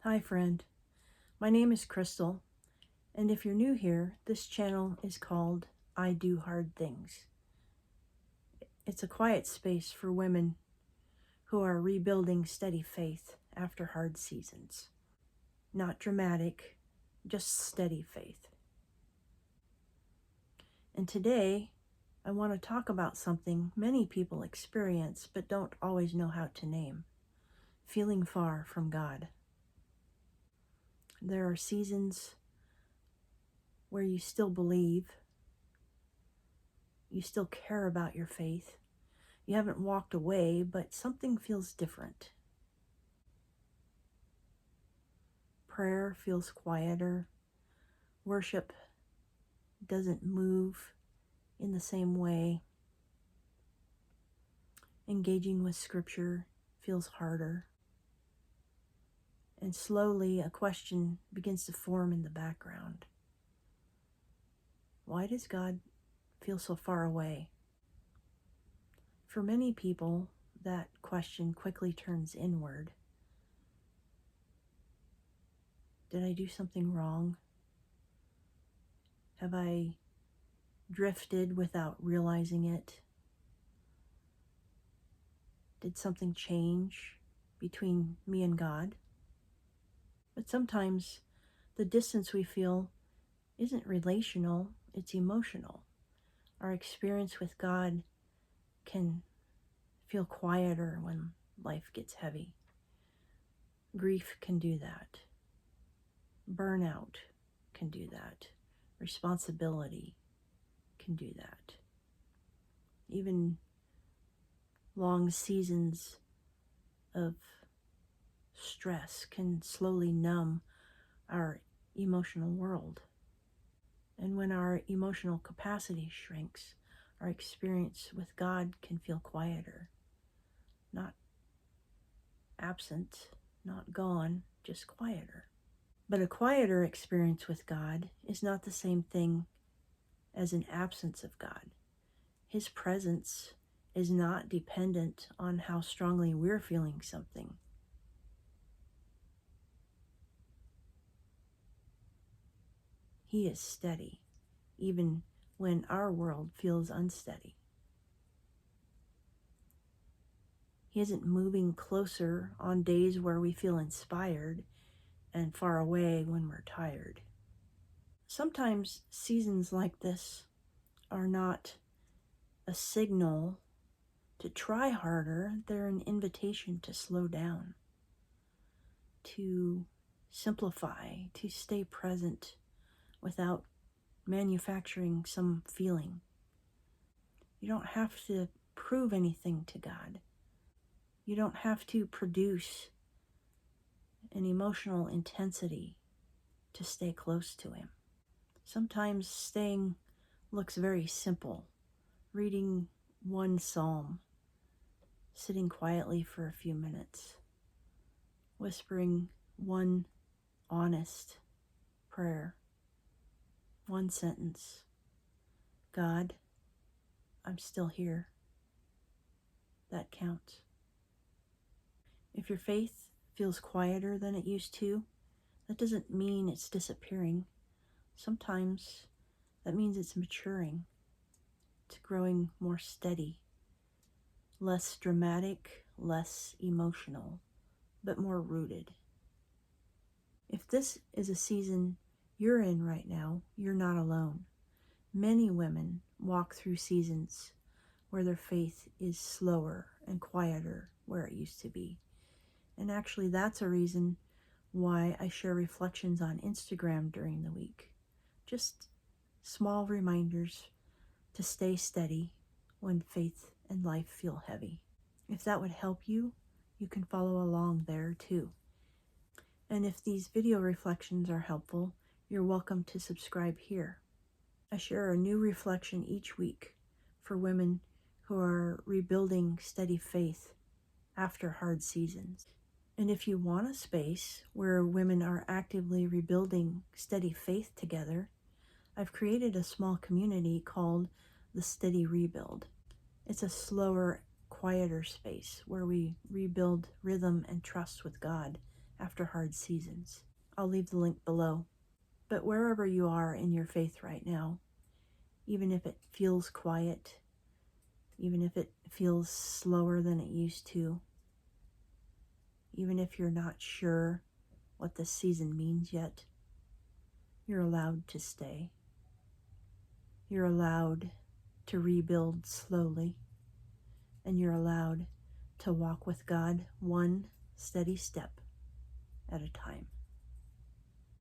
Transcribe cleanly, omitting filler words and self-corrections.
Hi friend, my name is Crystal, and if you're new here, this channel is called I Do Hard Things. It's a quiet space for women who are rebuilding steady faith after hard seasons. Not dramatic, just steady faith. And today, I want to talk about something many people experience but don't always know how to name: feeling far from God. There are seasons where you still believe, you still care about your faith. You haven't walked away, but something feels different. Prayer feels quieter. Worship doesn't move in the same way. Engaging with Scripture feels harder. And slowly a question begins to form in the background. Why does God feel so far away? For many people, that question quickly turns inward. Did I do something wrong? Have I drifted without realizing it? Did something change between me and God? But sometimes the distance we feel isn't relational, it's emotional. Our experience with God can feel quieter when life gets heavy. Grief can do that. Burnout can do that. Responsibility can do that. Even long seasons of stress can slowly numb our emotional world. And when our emotional capacity shrinks, our experience with God can feel quieter. Not absent, not gone, just quieter. But a quieter experience with God is not the same thing as an absence of God. His presence is not dependent on how strongly we're feeling something. He is steady, even when our world feels unsteady. He isn't moving closer on days where we feel inspired and far away when we're tired. Sometimes seasons like this are not a signal to try harder, they're an invitation to slow down, to simplify, to stay present without manufacturing some feeling. You don't have to prove anything to God. You don't have to produce an emotional intensity to stay close to Him. Sometimes staying looks very simple. Reading one psalm, sitting quietly for a few minutes, whispering one honest prayer, one sentence: God, I'm still here. That counts. If your faith feels quieter than it used to, that doesn't mean it's disappearing. Sometimes that means it's maturing. It's growing more steady, less dramatic, less emotional, but more rooted. If this is a season you're in right now, you're not alone. Many women walk through seasons where their faith is slower and quieter where it used to be. And actually, that's a reason why I share reflections on Instagram during the week. Just small reminders to stay steady when faith and life feel heavy. If that would help you, you can follow along there too. And if these video reflections are helpful, you're welcome to subscribe here. I share a new reflection each week for women who are rebuilding steady faith after hard seasons. And if you want a space where women are actively rebuilding steady faith together, I've created a small community called the Steady Rebuild. It's a slower, quieter space where we rebuild rhythm and trust with God after hard seasons. I'll leave the link below. But wherever you are in your faith right now, even if it feels quiet, even if it feels slower than it used to, even if you're not sure what this season means yet, you're allowed to stay. You're allowed to rebuild slowly, and you're allowed to walk with God one steady step at a time.